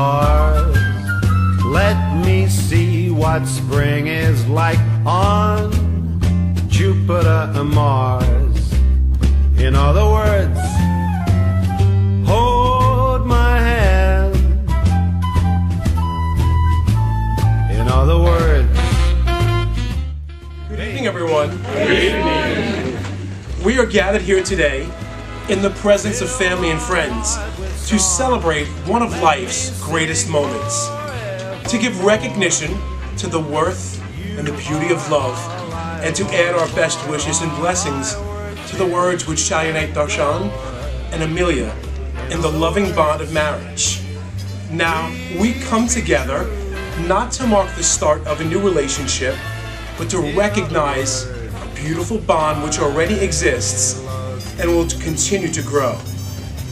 stars. Let me see what spring is like on Jupiter and Mars. In other words, hold my hand. In other words, good evening, everyone. Good evening. We are gathered here today in the presence of family and friends to celebrate one of life's greatest moments, to give recognition to the worth and the beauty of love, and to add our best wishes and blessings to the words which shall unite Darshan and Amelia in the loving bond of marriage. Now, we come together not to mark the start of a new relationship, but to recognize a beautiful bond which already exists and will continue to grow.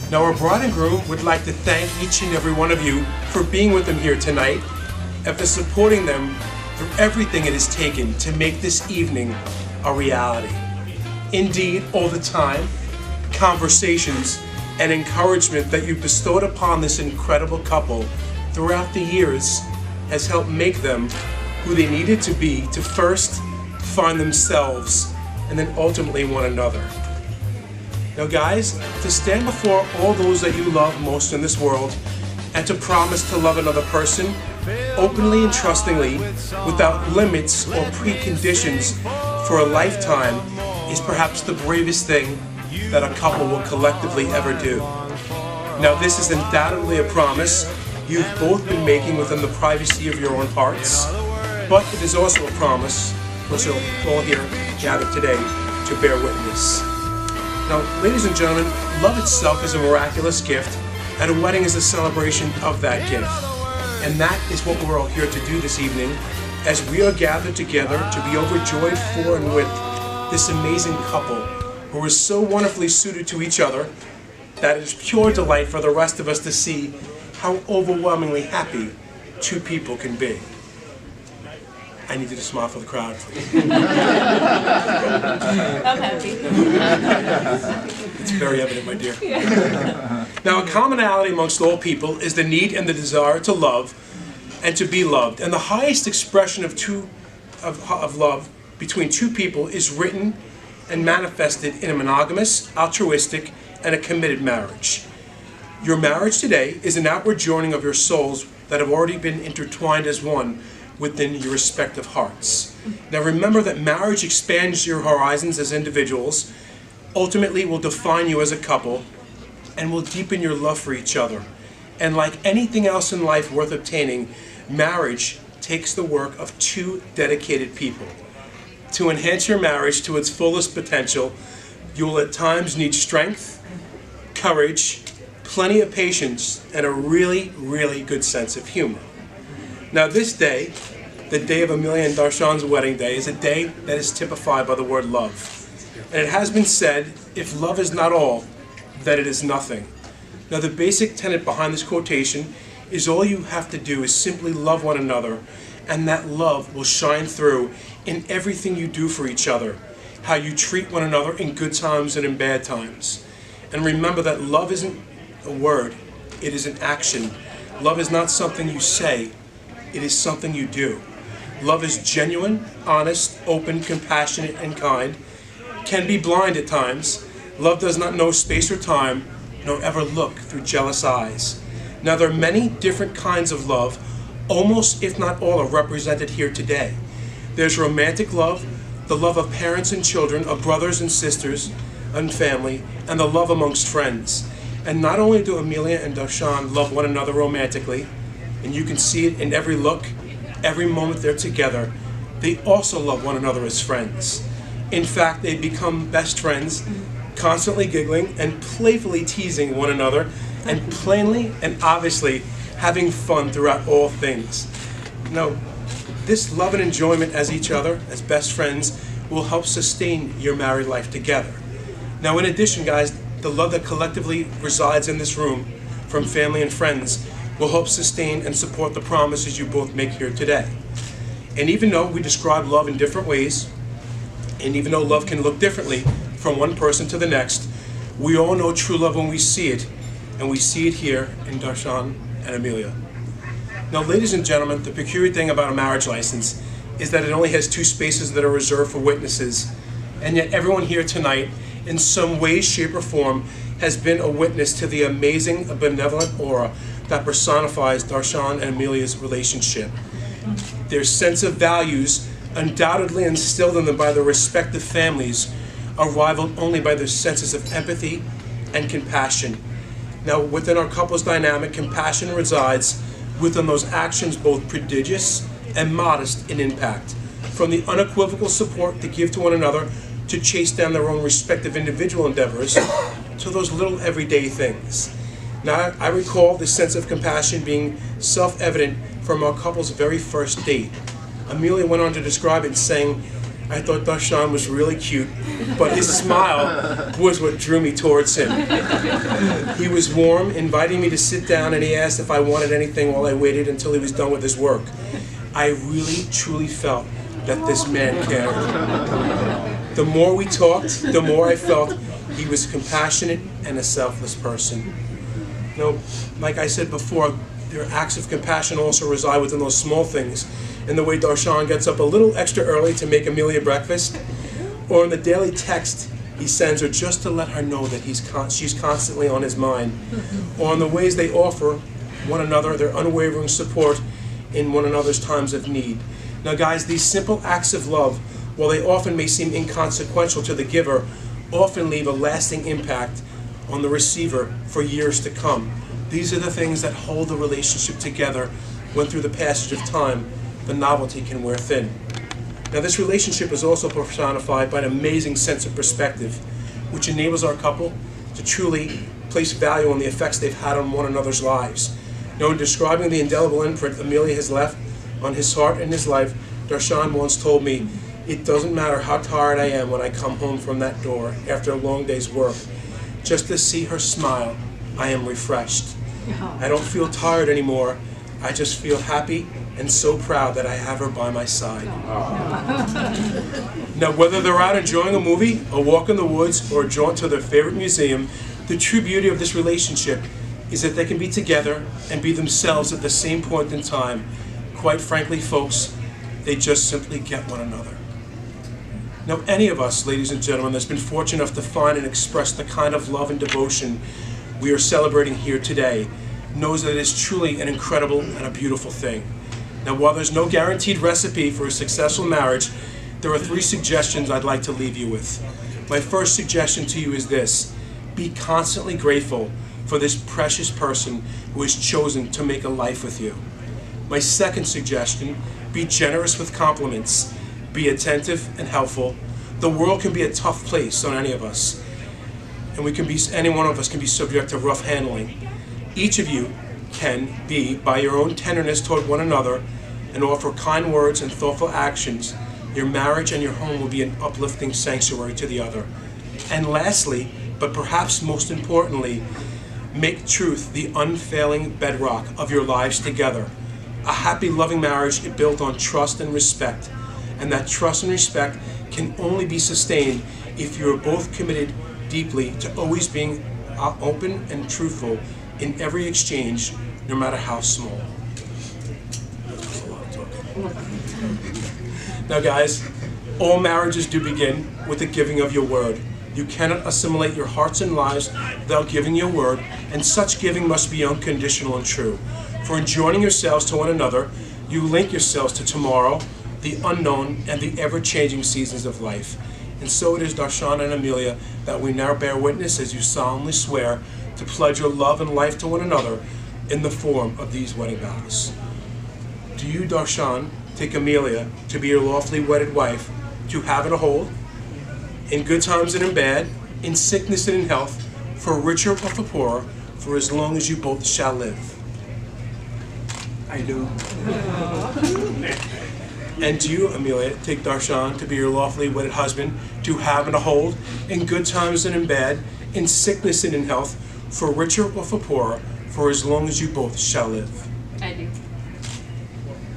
Now, our bride and groom would like to thank each and every one of you for being with them here tonight and for supporting them through everything it has taken to make this evening a reality. Indeed, all the time, conversations and encouragement that you bestowed upon this incredible couple throughout the years has helped make them who they needed to be to first find themselves and then ultimately one another. Now guys, to stand before all those that you love most in this world and to promise to love another person openly and trustingly without limits or preconditions for a lifetime is perhaps the bravest thing that a couple will collectively ever do. Now this is undoubtedly a promise you've both been making within the privacy of your own hearts, but it is also a promise which you're all here gathered today to bear witness. Now, ladies and gentlemen, love itself is a miraculous gift, and a wedding is a celebration of that gift. And that is what we're all here to do this evening, as we are gathered together to be overjoyed for and with this amazing couple who is so wonderfully suited to each other that it is pure delight for the rest of us to see how overwhelmingly happy two people can be. I need you to smile for the crowd. I'm happy. It's very evident, my dear. Now, a commonality amongst all people is the need and the desire to love and to be loved. And the highest expression of love between two people is written and manifested in a monogamous, altruistic, and a committed marriage. Your marriage today is an outward joining of your souls that have already been intertwined as one within your respective hearts. Now remember that marriage expands your horizons as individuals, ultimately will define you as a couple, and will deepen your love for each other. And like anything else in life worth obtaining, marriage takes the work of two dedicated people. To enhance your marriage to its fullest potential, you will at times need strength, courage, plenty of patience, and a really, really good sense of humor. Now this day, the day of Amelia and Darshan's wedding day, is a day that is typified by the word love. And it has been said, if love is not all, then it is nothing. Now the basic tenet behind this quotation is all you have to do is simply love one another, and that love will shine through in everything you do for each other, how you treat one another in good times and in bad times. And remember that love isn't a word, it is an action. Love is not something you say, it is something you do. Love is genuine, honest, open, compassionate, and kind. Can be blind at times. Love does not know space or time, nor ever look through jealous eyes. Now there are many different kinds of love. Almost, if not all, are represented here today. There's romantic love, the love of parents and children, of brothers and sisters and family, and the love amongst friends. And not only do Amelia and Darshan love one another romantically, and you can see it in every look, every moment they're together, they also love one another as friends. In fact, they become best friends, constantly giggling and playfully teasing one another, and plainly and obviously having fun throughout all things. Now, this love and enjoyment as each other, as best friends, will help sustain your married life together. Now, in addition, guys, the love that collectively resides in this room from family and friends will help sustain and support the promises you both make here today. And even though we describe love in different ways, and even though love can look differently from one person to the next, we all know true love when we see it, and we see it here in Darshan and Amelia. Now, ladies and gentlemen, the peculiar thing about a marriage license is that it only has 2 spaces that are reserved for witnesses. And yet everyone here tonight, in some way, shape, or form, has been a witness to the amazing, benevolent aura that personifies Darshan and Amelia's relationship. Their sense of values, undoubtedly instilled in them by their respective families, are rivaled only by their senses of empathy and compassion. Now, within our couple's dynamic, compassion resides within those actions both prodigious and modest in impact, from the unequivocal support they give to one another to chase down their own respective individual endeavors, to those little everyday things. Now, I recall this sense of compassion being self-evident from our couple's very first date. Amelia went on to describe it saying, "I thought Darshan was really cute, but his smile was what drew me towards him. He was warm, inviting me to sit down, and he asked if I wanted anything while I waited until he was done with his work. I really, truly felt that this man cared. The more we talked, the more I felt he was compassionate and a selfless person." Now, like I said before, their acts of compassion also reside within those small things, in the way Darshan gets up a little extra early to make Amelia breakfast, or in the daily text he sends her just to let her know that she's constantly on his mind, or in the ways they offer one another their unwavering support in one another's times of need. Now guys, these simple acts of love, while they often may seem inconsequential to the giver, often leave a lasting impact on the receiver for years to come. These are the things that hold the relationship together when, through the passage of time, the novelty can wear thin. Now, this relationship is also personified by an amazing sense of perspective, which enables our couple to truly place value on the effects they've had on one another's lives. Now, in describing the indelible imprint Amelia has left on his heart and his life, Darshan once told me, "It doesn't matter how tired I am when I come home from that door after a long day's work. Just to see her smile, I am refreshed. I don't feel tired anymore. I just feel happy and so proud that I have her by my side." Now, whether they're out enjoying a movie, a walk in the woods, or a jaunt to their favorite museum, the true beauty of this relationship is that they can be together and be themselves at the same point in time. Quite frankly, folks, they just simply get one another. Now, any of us, ladies and gentlemen, that's been fortunate enough to find and express the kind of love and devotion we are celebrating here today knows that it is truly an incredible and a beautiful thing. Now, while there's no guaranteed recipe for a successful marriage, there are 3 suggestions I'd like to leave you with. My first suggestion to you is this: be constantly grateful for this precious person who has chosen to make a life with you. My second suggestion: be generous with compliments. Be attentive and helpful. The world can be a tough place on any of us, and any one of us can be subject to rough handling. Each of you can be, by your own tenderness toward one another, and offer kind words and thoughtful actions, your marriage and your home will be an uplifting sanctuary to the other. And lastly, but perhaps most importantly, make truth the unfailing bedrock of your lives together. A happy, loving marriage is built on trust and respect, and that trust and respect can only be sustained if you are both committed deeply to always being open and truthful in every exchange, no matter how small. Now guys, all marriages do begin with the giving of your word. You cannot assimilate your hearts and lives without giving your word, and such giving must be unconditional and true. For in joining yourselves to one another, you link yourselves to tomorrow, the unknown, and the ever-changing seasons of life. And so it is, Darshan and Amelia, that we now bear witness as you solemnly swear to pledge your love and life to one another in the form of these wedding vows. Do you, Darshan, take Amelia to be your lawfully wedded wife, to have and to hold, in good times and in bad, in sickness and in health, for richer or for poorer, for as long as you both shall live? I do. And do you, Amelia, take Darshan to be your lawfully wedded husband, to have and to hold, in good times and in bad, in sickness and in health, for richer or for poorer, for as long as you both shall live? I do.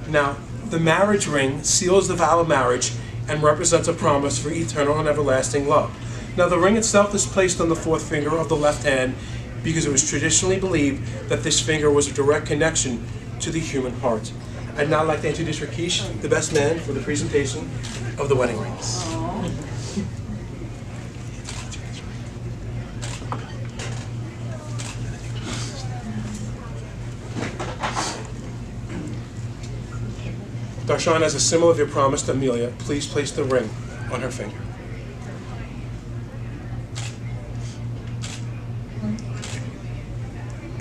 Now, the marriage ring seals the vow of marriage and represents a promise for eternal and everlasting love. Now, the ring itself is placed on the 4th finger of the left hand because it was traditionally believed that this finger was a direct connection to the human heart. I'd now like to introduce Rakesh, the best man, for the presentation of the wedding rings. Darshan, as a symbol of your promise to Amelia, please place the ring on her finger.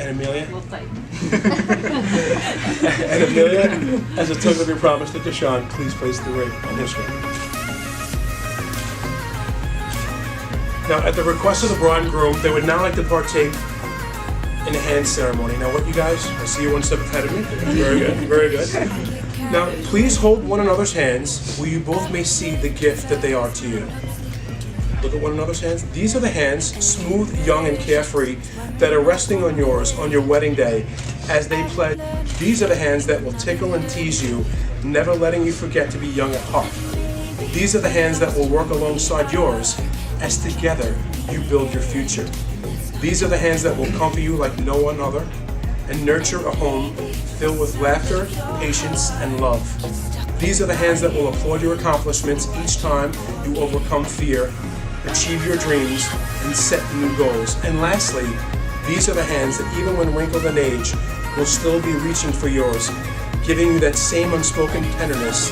And Amelia? We'll fight. And Amelia, as a token of your promise to Darshan, please place the ring on his finger. Now, at the request of the bride and groom, they would now like to partake in a hand ceremony. Now, what you guys, I see you one step ahead of me. Very good, very good. Now, please hold one another's hands where you both may see the gift that they are to you. Look at one another's hands. These are the hands, smooth, young, and carefree, that are resting on yours on your wedding day as they pledge. These are the hands that will tickle and tease you, never letting you forget to be young at heart. These are the hands that will work alongside yours as together you build your future. These are the hands that will comfort you like no one other and nurture a home filled with laughter, patience, and love. These are the hands that will applaud your accomplishments each time you overcome fear, achieve your dreams, and set new goals. And lastly, these are the hands that even when wrinkled in age, will still be reaching for yours, giving you that same unspoken tenderness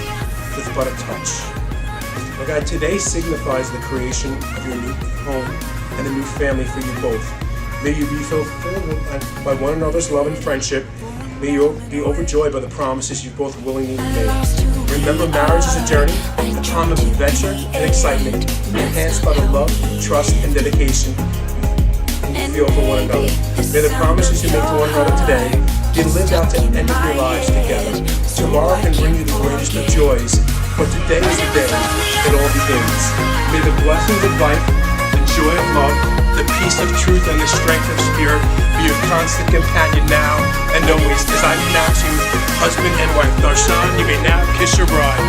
with but a touch. My God, today signifies the creation of your new home and a new family for you both. May you be fulfilled by one another's love and friendship. May you be overjoyed by the promises you both willingly made. Remember, marriage is a journey, a time of adventure and excitement, enhanced by the love, trust, and dedication you feel for one another. May the promises you make to one another today be lived out to the end of your lives together. Tomorrow can bring you the greatest of joys, but today is the day it all begins. May the blessings of life, the joy of love, the peace of truth, and the strength of spirit be your constant companion now and always, as I pronounce you husband and wife. Darshan, you may now kiss your bride.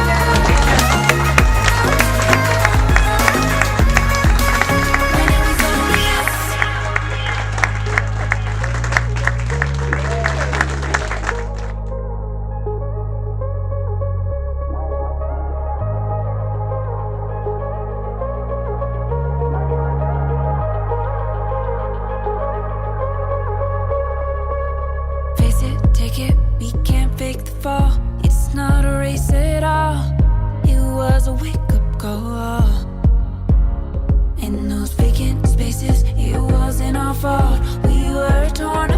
We can't fake the fall. It's not a race at all. It was a wake-up call. In those vacant spaces, it wasn't our fault. We were torn apart.